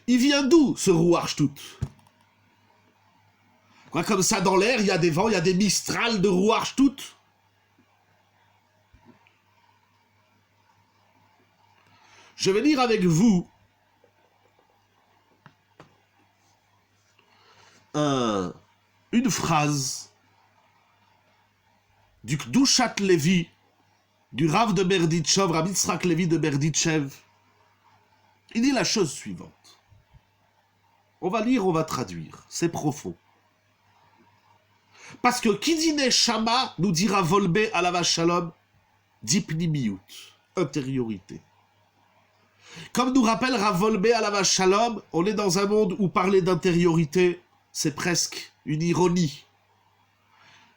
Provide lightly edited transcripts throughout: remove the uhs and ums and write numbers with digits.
Il vient d'où, ce Ruach Shtut? Quoi, comme ça, dans l'air, il y a des vents, il y a des mistrales de Ruach Shtut? Je vais lire avec vous une phrase du Kdushat Levi, du Rav de Berditchev, Rabbi Yitzhak Levi de Berditchev. Il dit la chose suivante. On va lire, on va traduire. C'est profond. Parce que qui dit Neshama, nous dira Volbe Alav Shalom, dit Pnimiyut, intériorité. Comme nous rappelle Rav Volbe Alav Shalom, on est dans un monde où parler d'intériorité, c'est presque une ironie.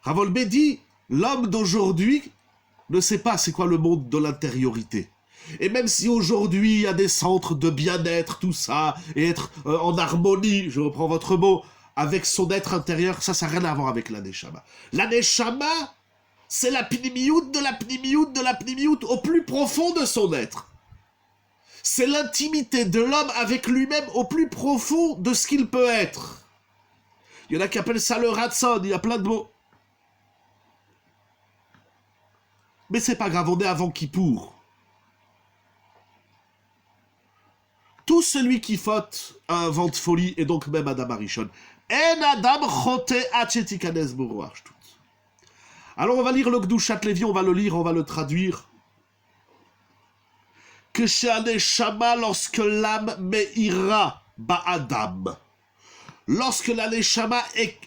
Rav Volbe dit, l'homme d'aujourd'hui ne sait pas c'est quoi le monde de l'intériorité. Et même si aujourd'hui il y a des centres de bien-être, tout ça, et être en harmonie, je reprends votre mot, avec son être intérieur, ça n'a rien à voir avec la Neshama. La Neshama, c'est la pnimiyut de la pnimiyut de la pnimiyut au plus profond de son être. C'est l'intimité de l'homme avec lui-même au plus profond de ce qu'il peut être. Il y en a qui appellent ça le Ratson, il y a plein de mots. Mais c'est pas grave, on est avant Kippour. Tout celui qui faute a un vent de folie, et donc même Adam Arishon. En Adam chote achetikanes boruach shtut. Alors on va lire le Kdushat Levi, on va le lire, on va le traduire. Que chez Aneshama, lorsque l'âme me'ira ba'adam, lorsque la Neshama,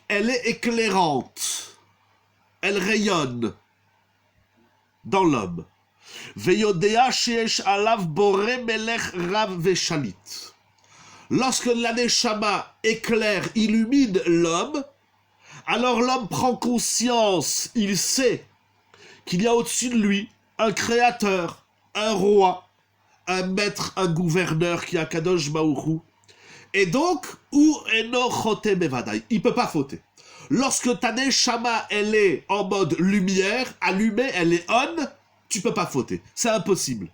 elle est éclairante, elle rayonne dans l'homme. Veyodea sheesh alav boré melech rav veshalit. Lorsque la Neshama éclaire, illumine l'homme, alors l'homme prend conscience, il sait qu'il y a au-dessus de lui un créateur, un roi, un maître, un gouverneur qui a Kadosh Baruch Hu. Et donc, ou eno chote bevadai, il peut pas fauter. Lorsque ta Neshama, elle est en mode lumière, allumée, elle est on, tu peux pas fauter. C'est impossible.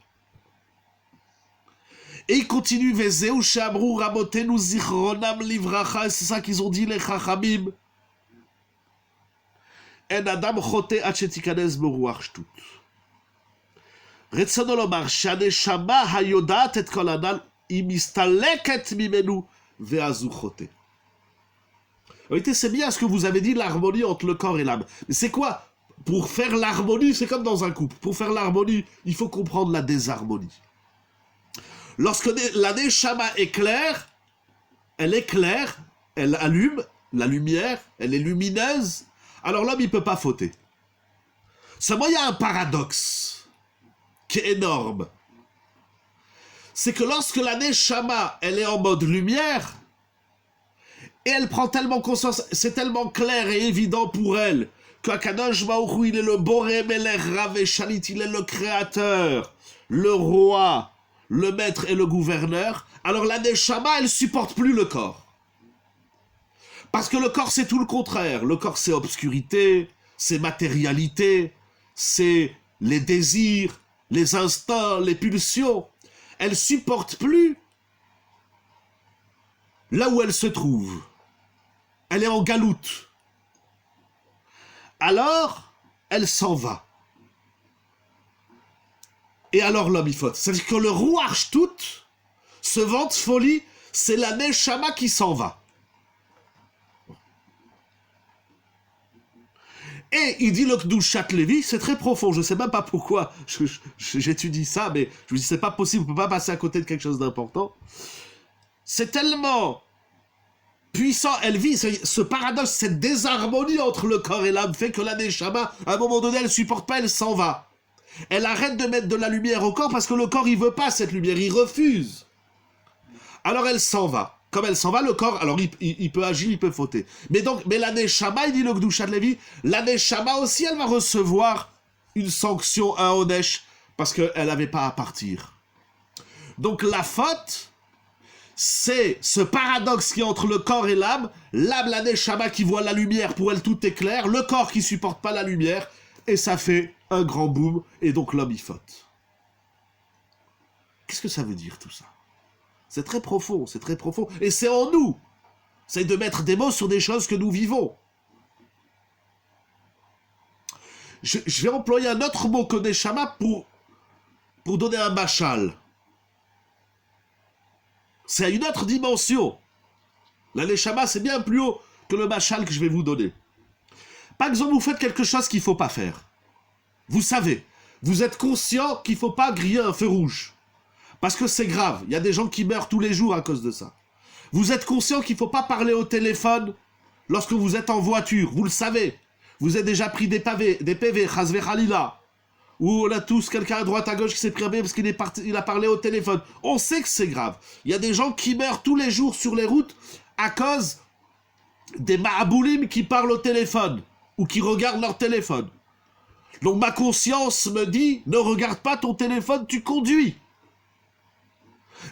Et il continue, Vezeu Shamru Ramotenu Zichronam Livracha, c'est ça qu'ils ont dit les Chachamim. En Adam Chote Achetikanes Boruach Shtut. Retzono lomar, Shaneshama Hayodat et Kol Anal, Imistaleket Mimenu Veazu Chote. Écoutez, c'est bien ce que vous avez dit, l'harmonie entre le corps et l'âme. Mais c'est quoi? Pour faire l'harmonie, c'est comme dans un couple. Pour faire l'harmonie, il faut comprendre la désharmonie. Lorsque la Neshama éclaire, elle allume la lumière, elle est lumineuse, alors l'homme, il ne peut pas fauter. Seulement, il y a un paradoxe qui est énorme. C'est que lorsque la Neshama, elle est en mode lumière, et elle prend tellement conscience, c'est tellement clair et évident pour elle, qu'Akadosh Baruch Hu, il est le Boré Melech Rav Shalit, il est le créateur, le roi, le maître et le gouverneur, alors la Neshama, elle supporte plus le corps. Parce que le corps, c'est tout le contraire. Le corps, c'est obscurité, c'est matérialité, c'est les désirs, les instincts, les pulsions. Elle supporte plus là où elle se trouve. Elle est en galoute. Alors, elle s'en va. Et alors l'homme, il faute. C'est-à-dire que le Ruach Shtut, ce vent de folie, c'est la Neshama qui s'en va. Et il dit le Kdushat Levi, c'est très profond, je ne sais même pas pourquoi j'étudie ça, mais je me dis c'est pas possible, on ne peut pas passer à côté de quelque chose d'important. C'est tellement puissant, elle vit ce paradoxe, cette désharmonie entre le corps et l'âme fait que la Neshama, à un moment donné, elle ne supporte pas, elle s'en va. Elle arrête de mettre de la lumière au corps parce que le corps, il veut pas cette lumière, il refuse. Alors elle s'en va. Comme elle s'en va, le corps, alors il peut agir, il peut fauter. Mais la Neshama, il dit le Kdushat Levi, la Neshama aussi, elle va recevoir une sanction, un Onesh, parce qu'elle n'avait pas à partir. Donc la faute, c'est ce paradoxe qui est entre le corps et l'âme, la Neshama qui voit la lumière, pour elle tout est clair, le corps qui supporte pas la lumière, et ça fait un grand boom, et donc l'homme il faute. Qu'est-ce que ça veut dire tout ça? C'est très profond, c'est très profond. Et c'est en nous. C'est de mettre des mots sur des choses que nous vivons. Je vais employer un autre mot que Neshama pour donner un machal. C'est à une autre dimension. La Neshama, c'est bien plus haut que le machal que je vais vous donner. Par exemple, vous faites quelque chose qu'il ne faut pas faire. Vous savez, vous êtes conscient qu'il ne faut pas griller un feu rouge. Parce que c'est grave, il y a des gens qui meurent tous les jours à cause de ça. Vous êtes conscient qu'il ne faut pas parler au téléphone lorsque vous êtes en voiture, vous le savez. Vous avez déjà pris des PV, Chazve Khalila. Ou on a tous quelqu'un à droite à gauche qui s'est pris un PV parce qu'il a parlé au téléphone. On sait que c'est grave. Il y a des gens qui meurent tous les jours sur les routes à cause des mahaboulim qui parlent au téléphone ou qui regardent leur téléphone. Donc ma conscience me dit, ne regarde pas ton téléphone, tu conduis.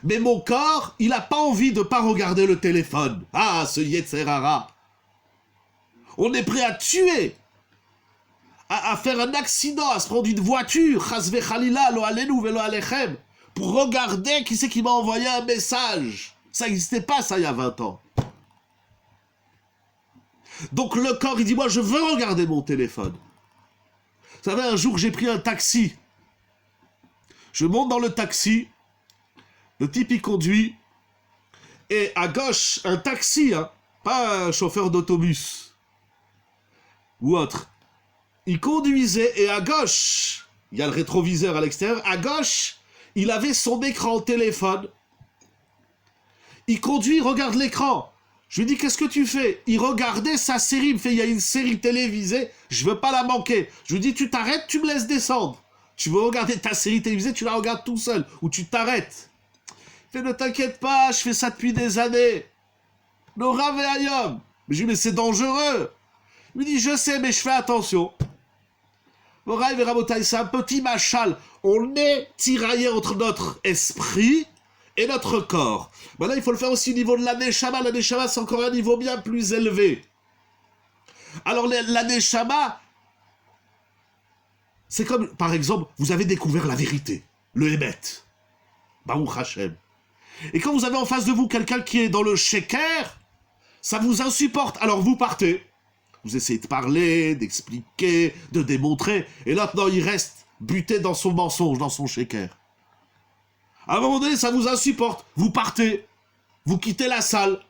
Mais mon corps, il n'a pas envie de ne pas regarder le téléphone. Ah, ce Yetzerara. On est prêt à tuer, à faire un accident, à se prendre une voiture, Chazve Khalila, lo alenu velo alechem, pour regarder qui c'est qui m'a envoyé un message. Ça n'existait pas, ça, il y a 20 ans. Donc le corps, il dit, moi, je veux regarder mon téléphone. Vous savez, un jour, j'ai pris un taxi. Je monte dans le taxi, le type, il conduit, et à gauche, un taxi, hein, pas un chauffeur d'autobus ou autre. Il conduisait et à gauche, il y a le rétroviseur à l'extérieur, à gauche, il avait son écran téléphone. Il conduit, il regarde l'écran. Je lui dis, qu'est-ce que tu fais? Il regardait sa série, il me fait, il y a une série télévisée, je veux pas la manquer. Je lui dis, tu t'arrêtes, tu me laisses descendre. Tu veux regarder ta série télévisée, tu la regardes tout seul, ou tu t'arrêtes. Il fait, ne t'inquiète pas, je fais ça depuis des années. Nora Veayom. Mais je lui dis, mais c'est dangereux. Il me dit, je sais, mais je fais attention. Moraï Verabotaï, c'est un petit machal. On est tiraillé entre notre esprit et notre corps. Maintenant, il faut le faire aussi au niveau de la Neshama. La Neshama, c'est encore un niveau bien plus élevé. Alors, la Neshama, c'est comme, par exemple, vous avez découvert la vérité, le Hémet, Baruch Hashem. Et quand vous avez en face de vous quelqu'un qui est dans le sheker, ça vous insupporte. Alors, vous partez. Vous essayez de parler, d'expliquer, de démontrer. Et là, non, il reste buté dans son mensonge, dans son sheker. À un moment donné, ça vous insupporte. Vous partez. Vous quittez la salle.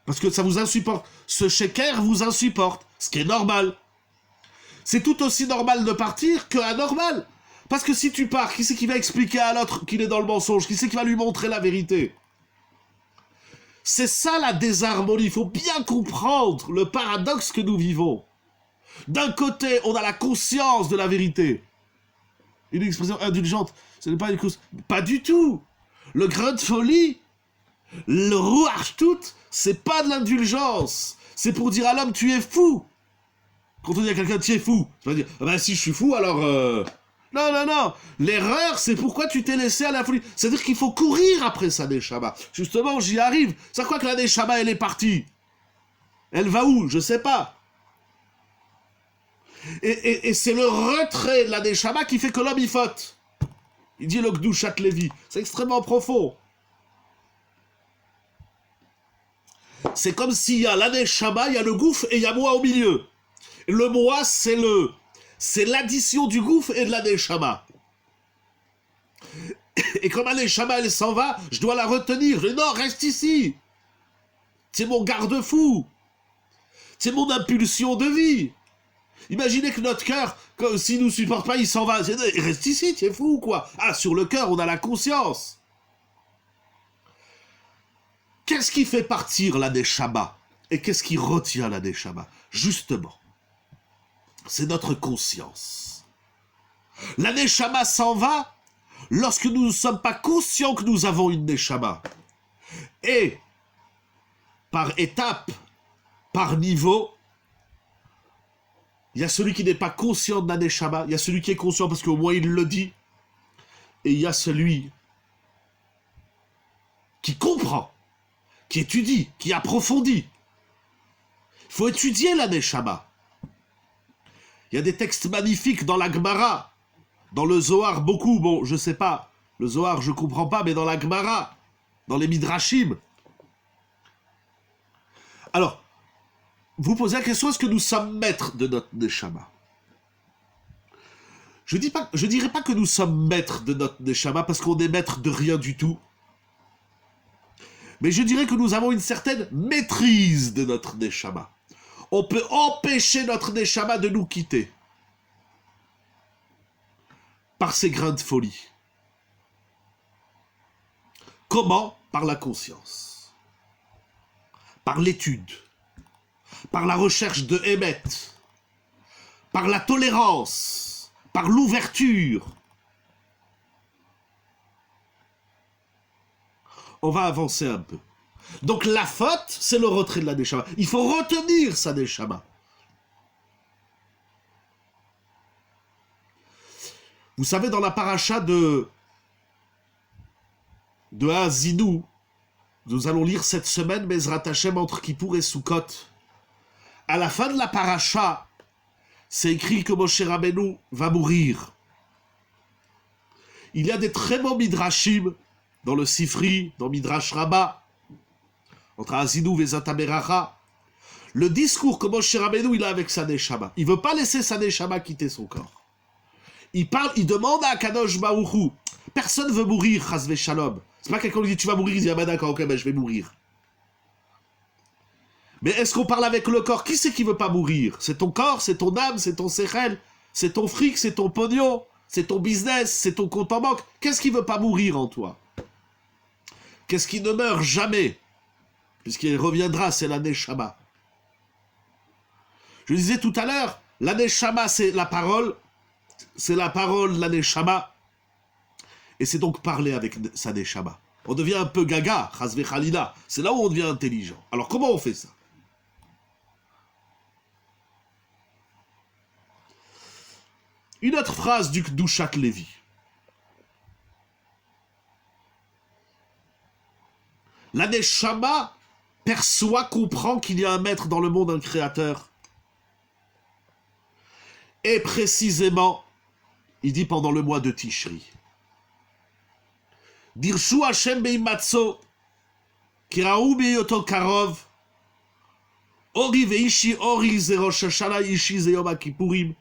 Parce que ça vous insupporte. Ce sheker vous insupporte. Ce qui est normal. C'est tout aussi normal de partir que anormal. Parce que si tu pars, qui c'est qui va expliquer à l'autre qu'il est dans le mensonge? Qui c'est qui va lui montrer la vérité? C'est ça la désharmonie. Il faut bien comprendre le paradoxe que nous vivons. D'un côté, on a la conscience de la vérité. Une expression indulgente, ce n'est pas une cause. Pas du tout. Le grain de folie, le rouage tout, c'est pas de l'indulgence. C'est pour dire à l'homme, tu es fou. Quand on dit à quelqu'un, tu es fou, ça veut dire, ah ben si je suis fou, alors... Non, non, non. L'erreur, c'est pourquoi tu t'es laissé à la folie. C'est-à-dire qu'il faut courir après sa Neshama. Justement, j'y arrive. C'est quoi que la Neshama, elle est partie? Elle va où? Je sais pas. Et c'est le retrait de la Neshama qui fait que l'homme, il faute. Il dit le Gdushat Levi. C'est extrêmement profond. C'est comme s'il y a la Neshama, il y a le gouffre et il y a moi au milieu. Le moi, c'est l'addition du gouffre et de la Neshama. Et comme la Neshama, elle s'en va, je dois la retenir. Je dis non, reste ici. C'est mon garde-fou. C'est mon impulsion de vie. Imaginez que notre cœur, s'il ne nous supporte pas, il s'en va. Reste ici, tu es fou ou quoi? Ah, sur le cœur, on a la conscience. Qu'est-ce qui fait partir la Neshama? Et qu'est-ce qui retient la Neshama? Justement, c'est notre conscience. La Neshama s'en va lorsque nous ne sommes pas conscients que nous avons une Neshama. Et, par étape, par niveau, il y a celui qui n'est pas conscient de la Neshama, il y a celui qui est conscient parce qu'au moins il le dit, et il y a celui qui comprend, qui étudie, qui approfondit. Il faut étudier la Neshama. Il y a des textes magnifiques dans la Gemara, dans le Zohar beaucoup, bon, je sais pas, le Zohar je comprends pas, mais dans la Gemara, dans les midrashim. Alors, vous posez la question, est-ce que nous sommes maîtres de notre neshama? Je dirais pas que nous sommes maîtres de notre neshama parce qu'on est maître de rien du tout. Mais je dirais que nous avons une certaine maîtrise de notre neshama. On peut empêcher notre neshama de nous quitter par ces grains de folie. Comment? Par la conscience, par l'étude, par la recherche de Hémet, par la tolérance, par l'ouverture. On va avancer un peu. Donc la faute, c'est le retrait de la neshama. Il faut retenir sa neshama. Vous savez, dans la paracha de Haazinu, nous allons lire cette semaine Bezrat Hashem entre Kippour et Sukkot. À la fin de la paracha, c'est écrit que Moshe Rabbeinu va mourir. Il y a des très bons midrashim dans le Sifri, dans Midrash Rabbah, entre Haazinu et Zatameracha. Le discours que Moshe Rabbeinu il a avec sa neshama. Il ne veut pas laisser sa neshama quitter son corps. Il demande à Kadosh Baruch Hu. Personne ne veut mourir, chas v'shalom. C'est pas quelqu'un qui dit tu vas mourir, il dit ah ben d'accord, ok, ben je vais mourir. Mais est-ce qu'on parle avec le corps? Qui c'est qui veut pas mourir? C'est ton corps, c'est ton âme, c'est ton sechel, c'est ton fric, c'est ton pognon, c'est ton business, c'est ton compte en banque. Qu'est-ce qui veut pas mourir en toi? Qu'est-ce qui ne meurt jamais? Puisqu'il reviendra, c'est la neshama. Je disais tout à l'heure, la neshama c'est la parole, la neshama. Et c'est donc parler avec sa neshama. On devient un peu gaga, chas v'chalila. C'est là où on devient intelligent. Alors comment on fait ça? Une autre phrase du Kedushat Levi. La neshama perçoit, comprend qu'il y a un maître dans le monde, un créateur. Et précisément, il dit pendant le mois de Tishri. Dirshu Hashem beimatzo, kiraou beyoto karov, ori veishi ori ze Rosh Hashanah ishi ze Yom Kippourim.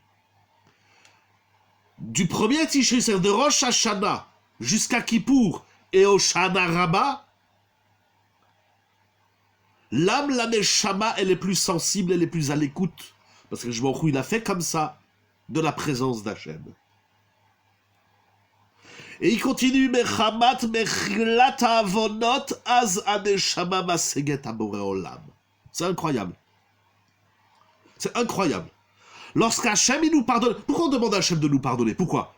Du premier Tishri, c'est-à-dire de Rosh Hashanah jusqu'à Kippour et au Shana Rabbah, l'âme, la neshama, elle est plus sensible, elle est plus à l'écoute. Parce que je m'en fous, il a fait comme ça de la présence d'Hachem. Et il continue, Mechamat mechilat avonot az aneshama maseget abore olam. C'est incroyable. C'est incroyable. Lorsqu'Hachem, il nous pardonne. Pourquoi on demande à Hachem de nous pardonner? Pourquoi?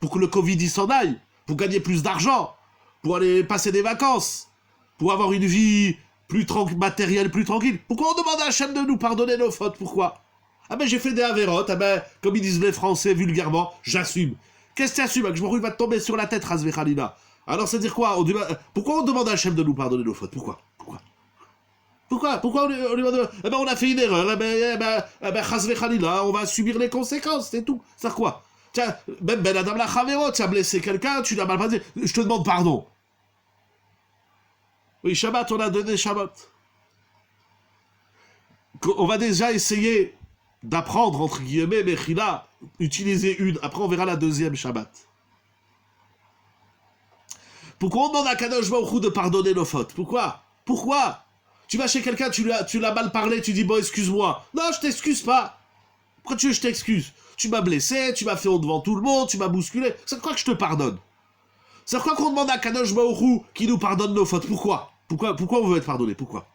Pour que le Covid, il s'en aille. Pour gagner plus d'argent. Pour aller passer des vacances. Pour avoir une vie plus matérielle, plus tranquille. Pourquoi on demande à Hachem de nous pardonner nos fautes? Pourquoi? Ah ben j'ai fait des avérotes. Ah ben, comme ils disent les Français vulgairement, j'assume. Qu'est-ce que tu assumes? Que je m'en va te tomber sur la tête, Razvé Khalila. Alors c'est dire quoi? Pourquoi on demande à Hachem de nous pardonner nos fautes? Pourquoi on lui demande? Eh ben on a fait une erreur. Eh ben Razvé Khalila, on va subir les conséquences, c'est tout. C'est quoi? Tiens, même Ben Adam la Chavero, tu as blessé quelqu'un, tu l'as mal passé. Je te demande pardon. Oui, Shabbat, on a donné Shabbat. On va déjà essayer d'apprendre, entre guillemets, Mechila, utiliser une. Après, on verra la deuxième Shabbat. Pourquoi on demande à Kadosh Baruch Hu de pardonner nos fautes? Pourquoi? Tu vas chez quelqu'un, tu l'as mal parlé, tu dis, bon, excuse-moi. Non, je t'excuse pas. Pourquoi tu veux que je t'excuse? Tu m'as blessé, tu m'as fait honte devant tout le monde, tu m'as bousculé. C'est quoi que je te pardonne? C'est quoi qu'on demande à Kadosh Baruch Hu qui nous pardonne nos fautes? Pourquoi on veut être pardonné? Pourquoi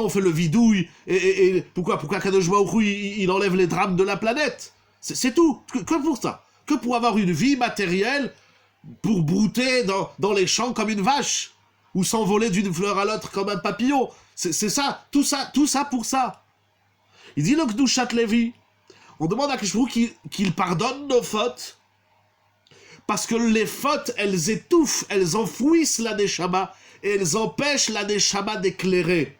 on fait le vidouille et pourquoi Kadosh Baruch Hu il enlève les drames de la planète? C'est tout. Que pour ça. Que pour avoir une vie matérielle, pour brouter dans les champs comme une vache, ou s'envoler d'une fleur à l'autre comme un papillon. C'est ça, tout ça pour ça. Il dit le Kedushat Levi, on demande à Kadosh Baruch Hu qu'il pardonne nos fautes, parce que les fautes, elles étouffent, elles enfouissent la neshama, et elles empêchent la neshama d'éclairer.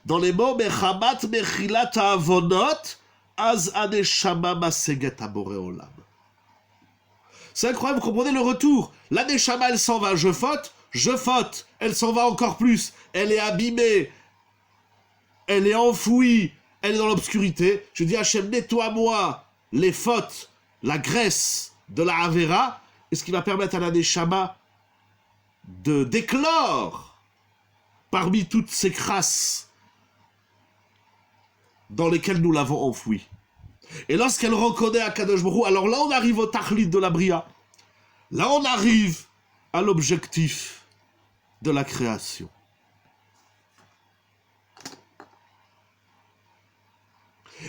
Dans les mots, Mechamat mechilat avonot, az aneshama maseget abore olam. C'est incroyable, vous comprenez le retour. La neshama, elle s'en va, je faute. je faute, elle s'en va encore plus, elle est abîmée, elle est enfouie, elle est dans l'obscurité. Je dis Hachem, nettoie-moi les fautes, la graisse de la Avera, et ce qui va permettre à la Neshama de d'éclore parmi toutes ces crasses dans lesquelles nous l'avons enfouie. Et lorsqu'elle reconnaît Akadosh Baruch Hu, alors là on arrive au Tachlit de la Bria. Là on arrive à l'objectif de la création.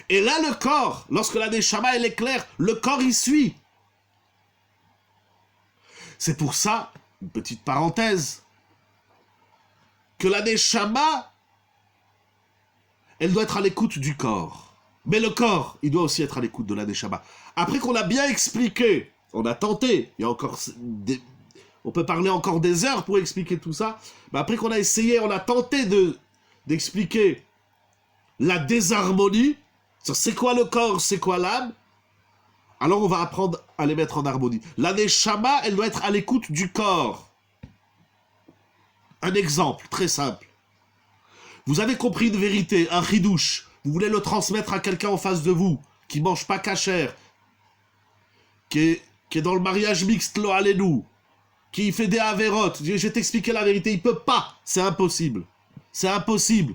Et là le corps, lorsque la Neshama elle est claire, le corps y suit. C'est pour ça, une petite parenthèse, que la Neshama, elle doit être à l'écoute du corps. Mais le corps, il doit aussi être à l'écoute de la Neshama. Après qu'on a bien expliqué, on a tenté, il y a encore on peut parler encore des heures pour expliquer tout ça, mais après qu'on a essayé, on a tenté d'expliquer la désharmonie, c'est quoi le corps, c'est quoi l'âme, alors on va apprendre à les mettre en harmonie. La Neshama, elle doit être à l'écoute du corps. Un exemple très simple. Vous avez compris une vérité, un chidouche, vous voulez le transmettre à quelqu'un en face de vous, qui mange pas kasher, qui est dans le mariage mixte, lo alenu, qui fait des avérotes. Je vais t'expliquer la vérité, il peut pas, c'est impossible. C'est impossible.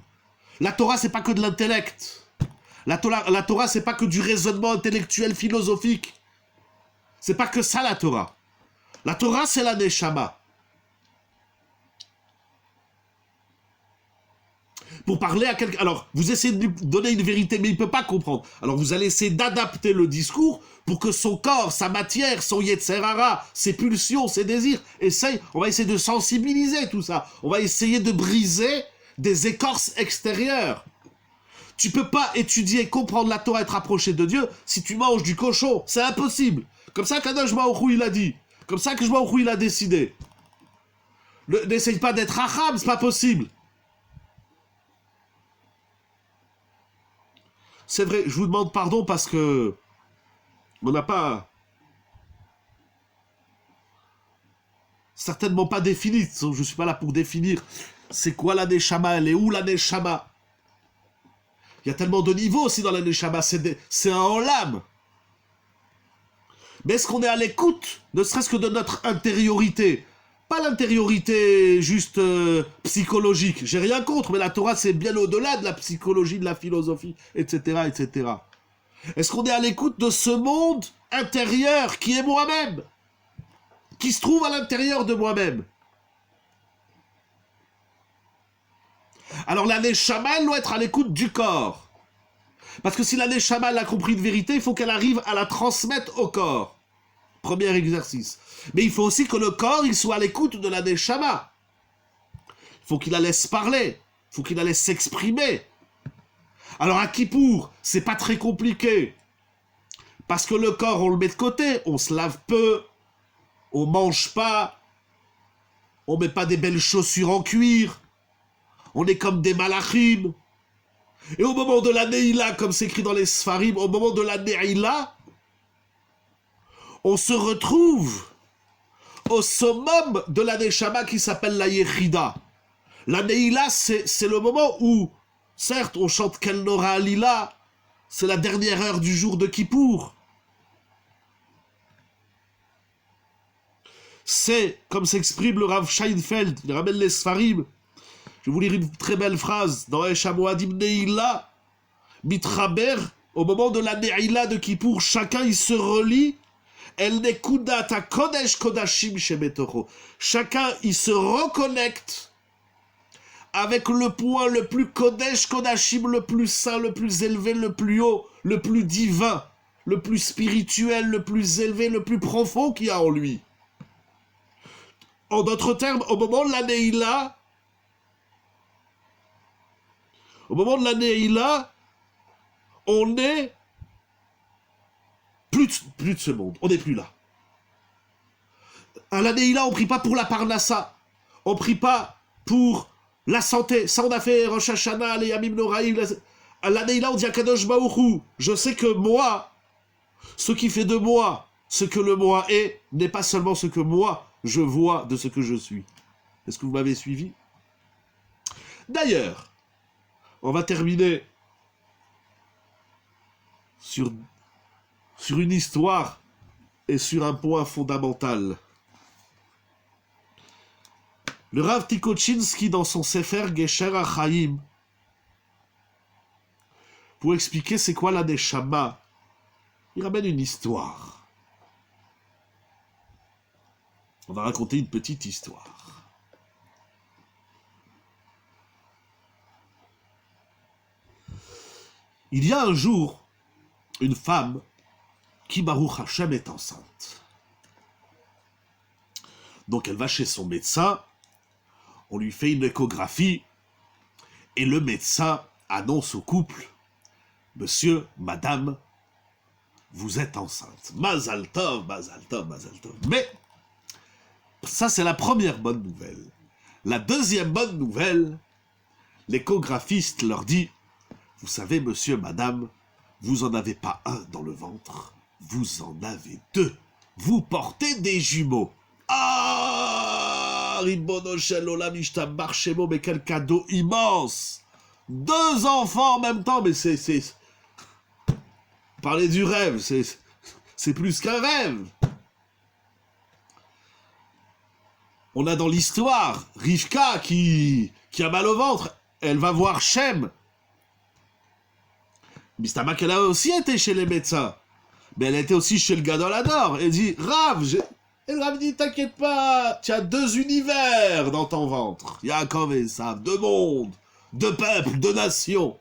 La Torah, c'est pas que de l'intellect. La Torah, c'est pas que du raisonnement intellectuel, philosophique. C'est pas que ça, la Torah. La Torah, c'est la Neshama. Pour parler à quelqu'un... Alors, vous essayez de lui donner une vérité, mais il ne peut pas comprendre. Alors, vous allez essayer d'adapter le discours pour que son corps, sa matière, son Yetzerara, ses pulsions, ses désirs, on va essayer de sensibiliser tout ça. On va essayer de briser des écorces extérieures. Tu peux pas étudier, comprendre la Torah, être approché de Dieu si tu manges du cochon. C'est impossible. Comme ça qu'Akadosh Baruch Hu, il a dit. Comme ça que Baruch Hu, il a décidé. N'essaye pas d'être racham, c'est pas possible. C'est vrai, je vous demande pardon parce que on n'a pas... certainement pas défini, je ne suis pas là pour définir c'est quoi la Neshama, elle est où la Neshama. Il y a tellement de niveaux aussi dans la Neshama, c'est un olam. Mais est-ce qu'on est à l'écoute, ne serait-ce que de notre intériorité? Pas l'intériorité juste psychologique, j'ai rien contre, mais la Torah c'est bien au-delà de la psychologie, de la philosophie, etc., etc. Est-ce qu'on est à l'écoute de ce monde intérieur qui est moi-même, qui se trouve à l'intérieur de moi-même? Alors la Neshama, elle doit être à l'écoute du corps. Parce que si la Neshama elle a compris une vérité, il faut qu'elle arrive à la transmettre au corps. Premier exercice. Mais il faut aussi que le corps, il soit à l'écoute de la Neshama. Il faut qu'il la laisse parler. Il faut qu'il la laisse s'exprimer. Alors à Kippour, c'est pas très compliqué. Parce que le corps, on le met de côté. On se lave peu. On mange pas. On met pas des belles chaussures en cuir. On est comme des malachim. Et au moment de la Neila, comme c'est écrit dans les Sfarim, au moment de la Neila, on se retrouve au summum de la Neshama qui s'appelle la Yechida. La Neila, c'est le moment où, certes, on chante Kel Nora Alila, c'est la dernière heure du jour de Kippour. C'est, comme s'exprime le Rav Scheinfeld, il ramène les Sfarim. Je vais vous lire une très belle phrase dans Eshamoadim Neila, Mitraber, au moment de la Neila de Kippour, chacun il se relie. El nekudata kodesh kodashim shebetoro. Chacun il se reconnecte avec le point le plus kodesh kodashim, le plus saint, le plus élevé, le plus haut, le plus divin, le plus spirituel, le plus élevé, le plus profond qu'il y a en lui. En d'autres termes, au moment de la Neila, on est plus de ce monde, on n'est plus là. À la Neila, on ne prie pas pour la Parnassa, on ne prie pas pour la santé. Ça, on a fait Rosh Hashanah, les Yamim Noraïm. À la Neila, on dit à Kadosh Baruch Hu, je sais que moi, ce qui fait de moi ce que le moi est, n'est pas seulement ce que moi je vois de ce que je suis. Est-ce que vous m'avez suivi? D'ailleurs, on va terminer sur une histoire et sur un point fondamental. Le Rav Tikoczynski, dans son Sefer Gesher HaChaim, pour expliquer c'est quoi la Neshama, il ramène une histoire. On va raconter une petite histoire. Il y a un jour une femme qui, Baruch Hashem, est enceinte. Donc elle va chez son médecin, on lui fait une échographie, et le médecin annonce au couple: Monsieur, madame, vous êtes enceinte. Mazal tov, mazal tov, mazal tov. Mais, ça c'est la première bonne nouvelle. La deuxième bonne nouvelle, l'échographiste leur dit: vous savez, monsieur, madame, vous en avez pas un dans le ventre, vous en avez deux. Vous portez des jumeaux. Ah, Ribono shel olam ishtabach shemo, mais quel cadeau immense! Deux enfants en même temps, mais c'est... Parler du rêve, c'est plus qu'un rêve. On a dans l'histoire Rivka qui a mal au ventre. Elle va voir Shem. Mistamak, elle a aussi été chez les médecins. Mais elle était aussi chez le Gadol Hador. Elle dit: Rav, et le Rav dit: t'inquiète pas, tu as deux univers dans ton ventre. Yaakov et Esav, deux mondes, deux peuples, deux nations.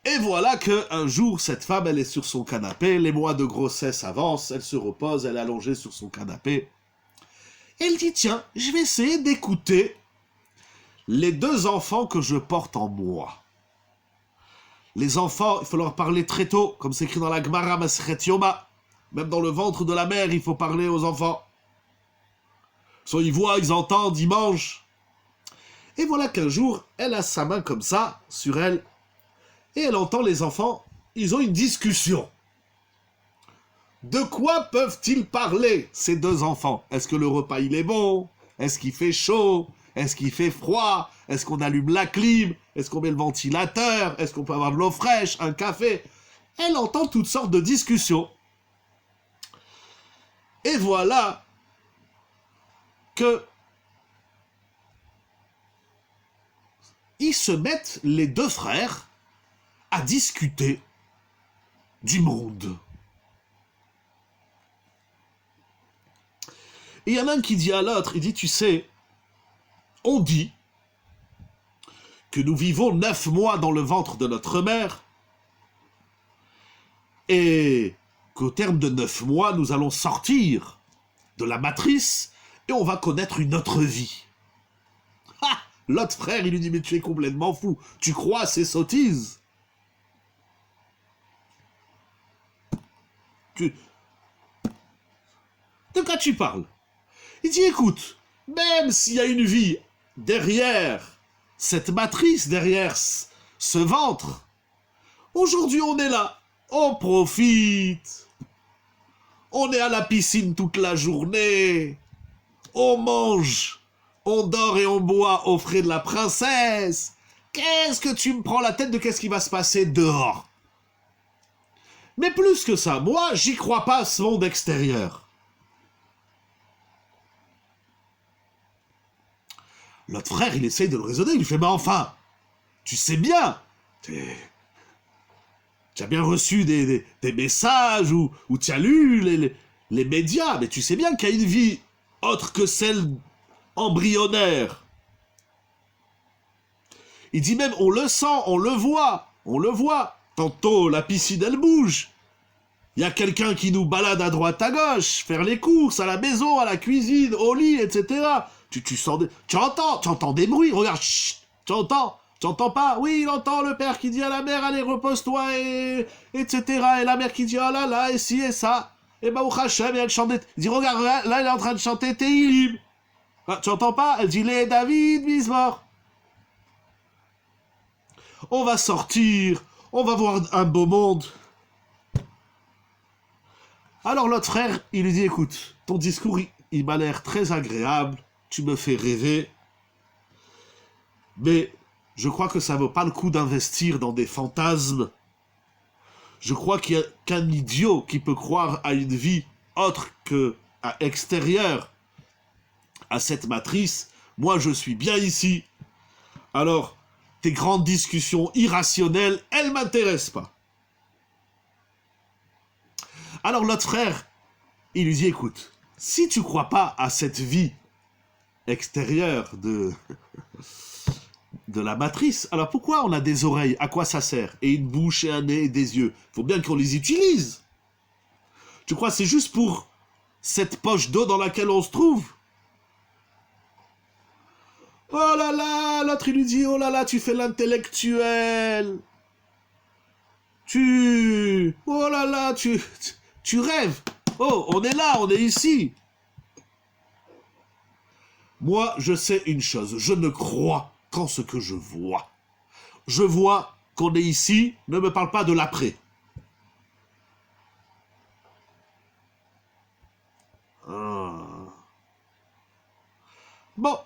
Et voilà qu'un jour, cette femme, elle est sur son canapé, les mois de grossesse avancent, elle se repose, elle est allongée sur son canapé. Elle dit: tiens, je vais essayer d'écouter les deux enfants que je porte en moi. Les enfants, il faut leur parler très tôt, comme c'est écrit dans la Gemara Masechet Yoma. Même dans le ventre de la mère, il faut parler aux enfants. Soit ils voient, ils entendent, ils mangent. Et voilà qu'un jour, elle a sa main comme ça, sur elle, et elle entend les enfants, ils ont une discussion. De quoi peuvent-ils parler, ces deux enfants? Est-ce que le repas, il est bon? Est-ce qu'il fait chaud? Est-ce qu'il fait froid? Est-ce qu'on allume la clim? Est-ce qu'on met le ventilateur? Est-ce qu'on peut avoir de l'eau fraîche? Un café? Elle entend toutes sortes de discussions. Et voilà que ils se mettent, les deux frères, à discuter du monde. Et il y en a un qui dit à l'autre, il dit: tu sais, on dit que nous vivons 9 mois dans le ventre de notre mère et qu'au terme de 9 mois, nous allons sortir de la matrice et on va connaître une autre vie. Ha! L'autre frère, il lui dit: mais tu es complètement fou, tu crois à ces sottises? De quoi tu parles? Il dit: écoute, même s'il y a une vie derrière cette matrice, derrière ce ventre, aujourd'hui on est là, on profite, on est à la piscine toute la journée, on mange, on dort et on boit aux frais de la princesse. Qu'est-ce que tu me prends la tête de qu'est-ce qui va se passer dehors? Mais plus que ça, moi, j'y crois pas à ce monde extérieur. L'autre frère, il essaye de le raisonner, il lui fait: mais enfin, tu sais bien, tu as bien reçu des messages ou tu as lu les médias, mais tu sais bien qu'il y a une vie autre que celle embryonnaire. Il dit même: on le sent, on le voit. Tantôt, la piscine, elle bouge. Il y a quelqu'un qui nous balade à droite, à gauche, faire les courses, à la maison, à la cuisine, au lit, etc. Tu sens tu entends des bruits. Regarde, chut, tu entends pas? Oui, il entend le père qui dit à la mère: allez, repose-toi, etc. Et la mère qui dit: oh là là, et ci et ça. Et bah, au Hachem, et elle chante. Il dit: regarde, là, elle est en train de chanter Tehillim. Ah, tu entends pas? Elle dit: les David Bismor. On va sortir, on va voir un beau monde. Alors l'autre frère, il lui dit: écoute, ton discours, il m'a l'air très agréable, tu me fais rêver, mais je crois que ça vaut pas le coup d'investir dans des fantasmes. Je crois qu'il n'y a qu'un idiot qui peut croire à une vie autre que extérieure à cette matrice. Moi, je suis bien ici. Alors, tes grandes discussions irrationnelles, elles m'intéressent pas. Alors l'autre frère, il lui dit, écoute, si tu crois pas à cette vie extérieure de la matrice, alors pourquoi on a des oreilles? À quoi ça sert? Et une bouche et un nez et des yeux? Faut bien qu'on les utilise. Tu crois que c'est juste pour cette poche d'eau dans laquelle on se trouve? Oh là là, l'autre il lui dit, oh là là, tu fais l'intellectuel. Oh là là, tu rêves. Oh, on est là, on est ici. Moi, je sais une chose, je ne crois qu'en ce que je vois. Je vois qu'on est ici, ne me parle pas de l'après. Bon,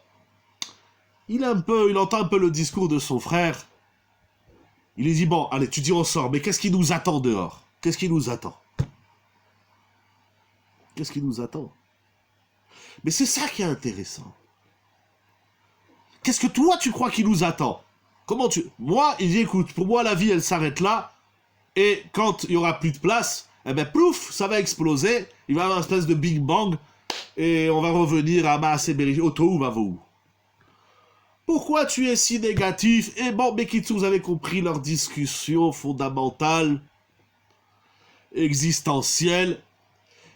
il entend un peu le discours de son frère. Il lui dit, bon, allez, tu dis on sort, mais qu'est-ce qui nous attend dehors? Qu'est-ce qui nous attend? Qu'est-ce qui nous attend? Mais c'est ça qui est intéressant. Qu'est-ce que toi, tu crois qui nous attend? Moi, il dit, écoute, pour moi, la vie, elle s'arrête là, et quand il n'y aura plus de place, eh ben, plouf, ça va exploser, il va y avoir une espèce de Big Bang, et on va revenir à Maaseberi, au Tohu Vavohu. Pourquoi tu es si négatif? Et bon, Bekitsu, vous avez compris leur discussion fondamentale, existentielle.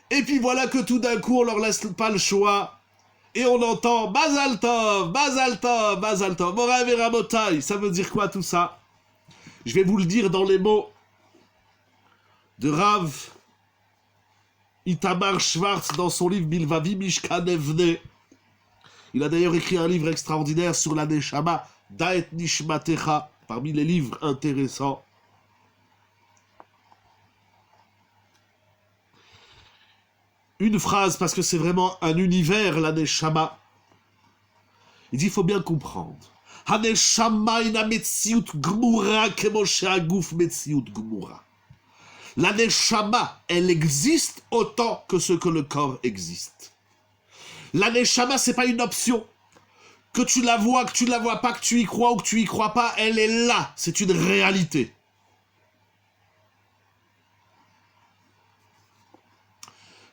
Et puis voilà que tout d'un coup, on leur laisse pas le choix. Et on entend Mazal Tov, Mazal Tov, Mazal Tov, Morav et Rabotai. Ça veut dire quoi tout ça? Je vais vous le dire dans les mots de Rav Itamar Schwartz dans son livre Bilvavi Mishkan Evne. Il a d'ailleurs écrit un livre extraordinaire sur la Neshama, Daet Nishmatecha, parmi les livres intéressants. Une phrase, parce que c'est vraiment un univers, la Neshama. Il dit, il faut bien comprendre. Ha Neshama ina metziut gmura kemo she'aguf metziut gmura. La Neshama, elle existe autant que ce que le corps existe. La Neshama, c'est pas une option. Que tu la vois, que tu la vois pas, que tu y crois ou que tu y crois pas, elle est là. C'est une réalité.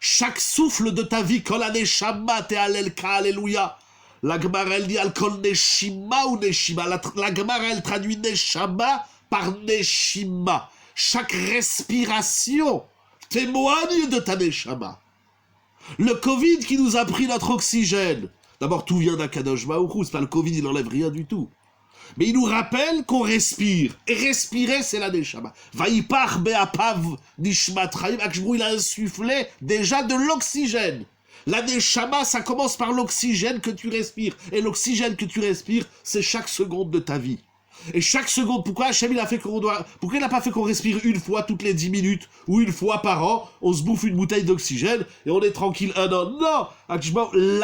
Chaque souffle de ta vie, kol ha-neshama te'alelka, alléluia. La Gemara, elle dit al kol neshima ou neshima. La Gemara, elle traduit neshama par neshima. Chaque respiration témoigne de ta neshama. Le Covid qui nous a pris notre oxygène. D'abord, tout vient d'Akadosh Baruch Hu. C'est pas le Covid, il n'enlève rien du tout. Mais il nous rappelle qu'on respire. Et respirer, c'est la neshama. Vaïpar be'apav nishmat chaim. Akshbrou, il a insufflé déjà de l'oxygène. La neshama, ça commence par l'oxygène que tu respires. Et l'oxygène que tu respires, c'est chaque seconde de ta vie. Et chaque seconde, pourquoi Hachem il a fait pourquoi il n'a pas fait qu'on respire une fois toutes les 10 minutes ou une fois par an, on se bouffe une bouteille d'oxygène et on est tranquille un an? Non,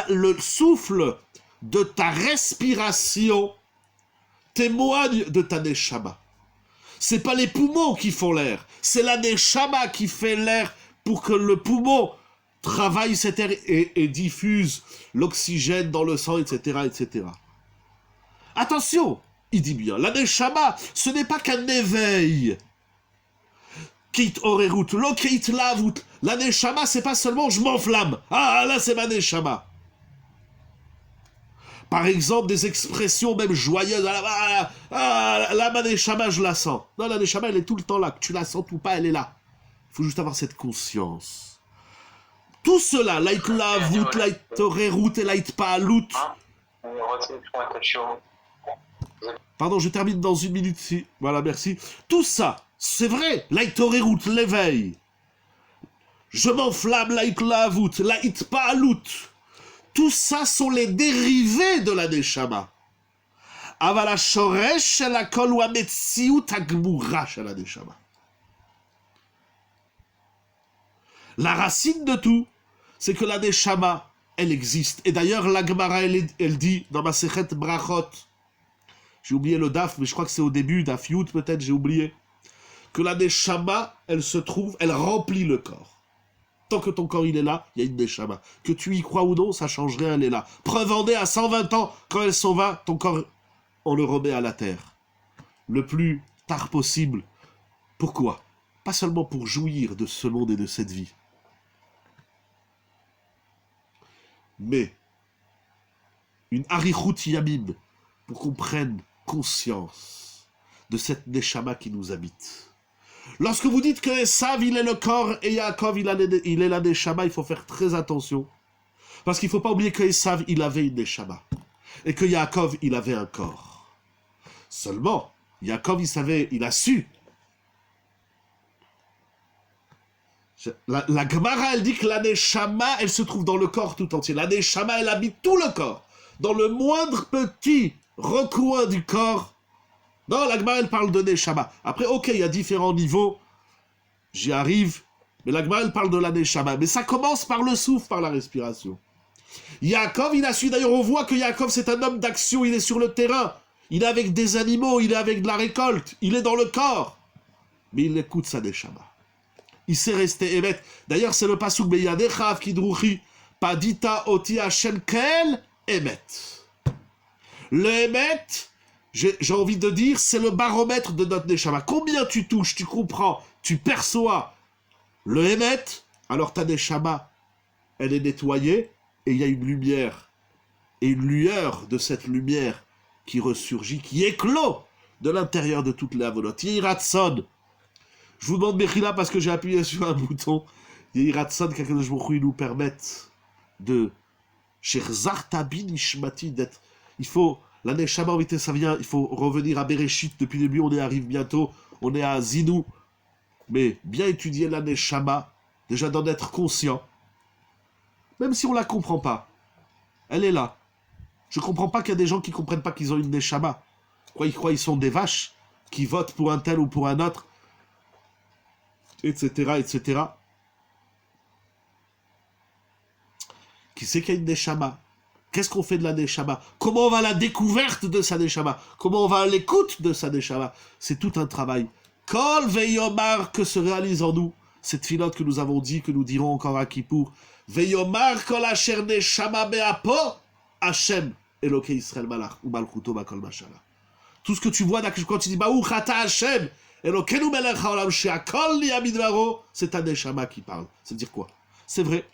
le souffle de ta respiration témoigne de ta neshama. C'est pas les poumons qui font l'air, c'est la neshama qui fait l'air pour que le poumon travaille cet air et diffuse l'oxygène dans le sang, etc., etc. Attention, il dit bien, la neshama, ce n'est pas qu'un éveil. Kit orerut, lo kit lavut. La neshama, c'est pas seulement je m'enflamme. Ah, là, c'est ma neshama. Par exemple, des expressions même joyeuses. Là, ma neshama, je la sens. Non, la neshama, elle est tout le temps là. Que tu la sens ou pas, elle est là. Il faut juste avoir cette conscience. Tout cela, light lavut, light orerut et light paalut. Pardon, je termine dans 1 minute. Si. Voilà, merci. Tout ça, c'est vrai. Light orerut, l'éveil. Je m'enflamme, light lavut, light paalut. Tout ça sont les dérivés de la neshama. Avala shoresh la kol wa metziut hagmura shel la neshama. La racine de tout, c'est que la neshama, elle existe. Et d'ailleurs, la Gemara, elle dit dans ma Sechet Brachot, j'ai oublié le daf, mais je crois que c'est au début, daf Yud peut-être, j'ai oublié, que la Neshama, elle se trouve, elle remplit le corps. Tant que ton corps il est là, il y a une Neshama. Que tu y crois ou non, ça change rien, elle est là. Preuve en est, à 120 ans, quand elle s'en va, ton corps, on le remet à la terre. Le plus tard possible. Pourquoi? Pas seulement pour jouir de ce monde et de cette vie, mais une harichut yamim, pour qu'on prenne conscience de cette Neshama qui nous habite. Lorsque vous dites que Esav, il est le corps, et Yaakov, il est la Neshama, il faut faire très attention. Parce qu'il ne faut pas oublier que Esav, il avait une Neshama. Et que Yaakov, il avait un corps. Seulement, Yaakov, il savait, il a su. La Gemara, elle dit que la Neshama, elle se trouve dans le corps tout entier. La Neshama, elle habite tout le corps. Dans le moindre petit recoin du corps. Non, la Gemara, elle parle de Neshama. Après, ok, il y a différents niveaux. J'y arrive. Mais la Gemara, elle parle de la Neshama. Mais ça commence par le souffle, par la respiration. Yaakov, il a su. D'ailleurs, on voit que Yaakov, c'est un homme d'action. Il est sur le terrain. Il est avec des animaux. Il est avec de la récolte. Il est dans le corps. Mais il écoute sa Neshama. Il s'est resté émet. D'ailleurs, c'est le pasuk Beyadechav Kidruchi. Padita oti Hashem kel émet. Le émet, j'ai envie de dire, c'est le baromètre de notre Neshama. Combien tu touches, tu comprends, tu perçois le émet, alors ta Neshama, elle est nettoyée, et il y a une lumière, et une lueur de cette lumière qui ressurgit, qui éclot de l'intérieur de toutes les avonotes. Yiratson. Je vous demande Mechila parce que j'ai appuyé sur un bouton. Yiratson, qu'Akadosh Baruch Hu nous permette de Sherzartabi Nishmati d'être. Il faut, la Neshama, ça vient, il faut revenir à Bereshit. Depuis le début, on arrive bientôt, on est à Zinou. Mais bien étudier la Neshama, déjà d'en être conscient. Même si on ne la comprend pas, elle est là. Je ne comprends pas qu'il y a des gens qui ne comprennent pas qu'ils ont une Neshama. Ils croient qu'ils sont des vaches, qui votent pour un tel ou pour un autre, etc., etc. Qui sait qu'il y a une Neshama? Qu'est-ce qu'on fait de la Neshama? Comment on va à la découverte de sa Neshama? Comment on va à l'écoute de sa Neshama? C'est tout un travail. Kol veyomar, que se réalise en nous cette filote que nous avons dit, que nous dirons encore à Kippour. Veyomar kol asher Neshama be'apo Hashem Elokei Israël malach ou malchuto bakol mashala. Tout ce que tu vois quand tu dis Baruch ata Hashem Elokenu melech haolam she'akol niyeh midvaro, c'est ta Neshama qui parle. C'est dire quoi? C'est vrai,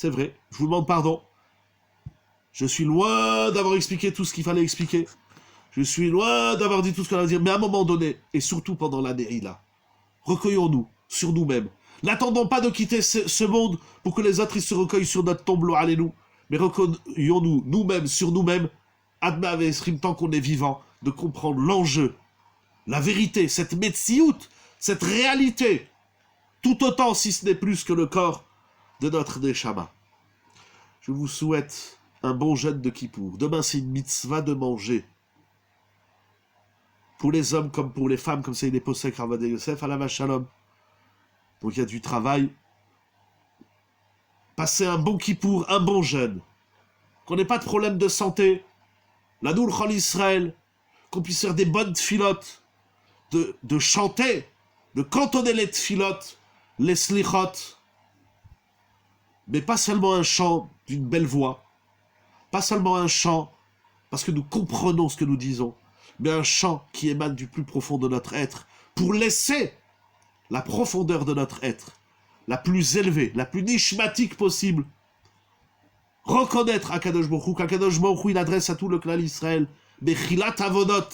je vous demande pardon. Je suis loin d'avoir expliqué tout ce qu'il fallait expliquer. Je suis loin d'avoir dit tout ce qu'on a dit. Mais à un moment donné, et surtout pendant la Neila, recueillons-nous sur nous-mêmes. N'attendons pas de quitter ce monde pour que les autres ils se recueillent sur notre tombe, allez-nous. Mais recueillons-nous nous-mêmes sur nous-mêmes, Adma Avesrim, tant qu'on est vivant, de comprendre l'enjeu, la vérité, cette metsiout, cette réalité, tout autant, si ce n'est plus que le corps de notre Neshama. Je vous souhaite un bon jeûne de Kippour. Demain, c'est une mitzvah de manger. Pour les hommes comme pour les femmes, comme c'est une éposek Ravadé Yosef, à la Shalom. Donc il y a du travail. Passez un bon Kippour, un bon jeûne. Qu'on n'ait pas de problème de santé. La Noul Chol Israël. Qu'on puisse faire des bonnes tfilotes. De chanter, de cantonner les tfilotes, les slichot. Mais pas seulement un chant d'une belle voix. Pas seulement un chant parce que nous comprenons ce que nous disons, mais un chant qui émane du plus profond de notre être, pour laisser la profondeur de notre être, la plus élevée, la plus nishmatique possible, reconnaître Akadosh Baruch Hu, qu'Akadosh Baruch Hu, il adresse à tout le clan Israël, Bechilat Avonot,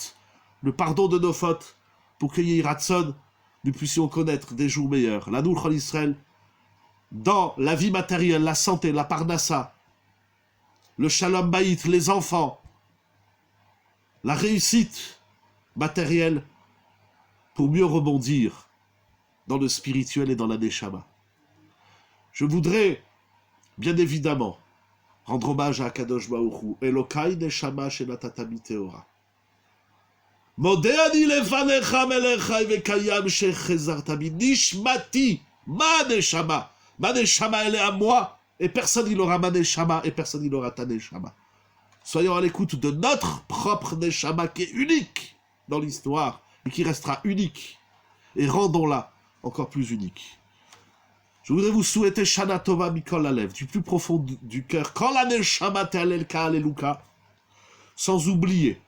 le pardon de nos fautes, pour que Yiratson, nous puissions connaître des jours meilleurs. La Noul Chol Israël, dans la vie matérielle, la santé, la parnassa, le shalom baït, les enfants, la réussite matérielle, pour mieux rebondir dans le spirituel et dans la neshama. Je voudrais, bien évidemment, rendre hommage à Kadosh Baruch Hu, Elokai neshama shenatata miteora. Modéani lefanecha melechai vekayam shechezarta bi nishmati, ma neshama elle est à moi, Et personne il aura ma neshama, et personne il aura ta neshama. Soyons à l'écoute de notre propre neshama qui est unique dans l'histoire et qui restera unique. Et rendons-la encore plus unique. Je voudrais vous souhaiter Shana Tova Mikol Alev, du plus profond du cœur, quand la neshama te'alel ka'aleluka, sans oublier,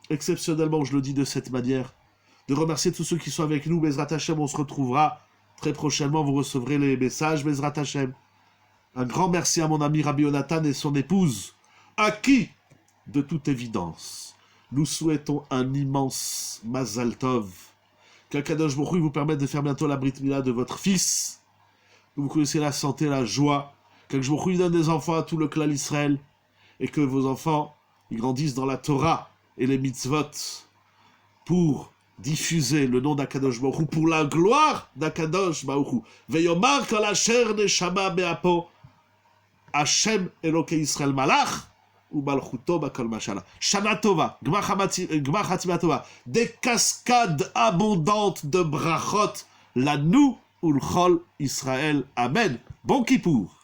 exceptionnellement, je le dis de cette manière, de remercier tous ceux qui sont avec nous. Bezrat Hashem, on se retrouvera très prochainement, vous recevrez les messages, Bezrat Hashem. Un grand merci à mon ami Rabbi Yonatan et son épouse, à qui, de toute évidence, nous souhaitons un immense Mazal Tov. Qu'Akadosh Baruch Hu vous permette de faire bientôt la Brit Mila de votre fils, que vous connaissez la santé, la joie, qu'Akadosh Baruch Hu donne des enfants à tout le clan Israël, et que vos enfants ils grandissent dans la Torah et les mitzvot pour diffuser le nom d'Akadosh Baruch Hu, pour la gloire d'Akadosh Baruch Hu. Veyomar kol asher neshama be'apo Hashem Elokei Israël Malach ou Malchuto Bakol Mashala. Shana Tova, Gmar Hatzima Tova, des cascades abondantes de brachot, la nous ou le Chol Israël. Amen. Bon Kippour.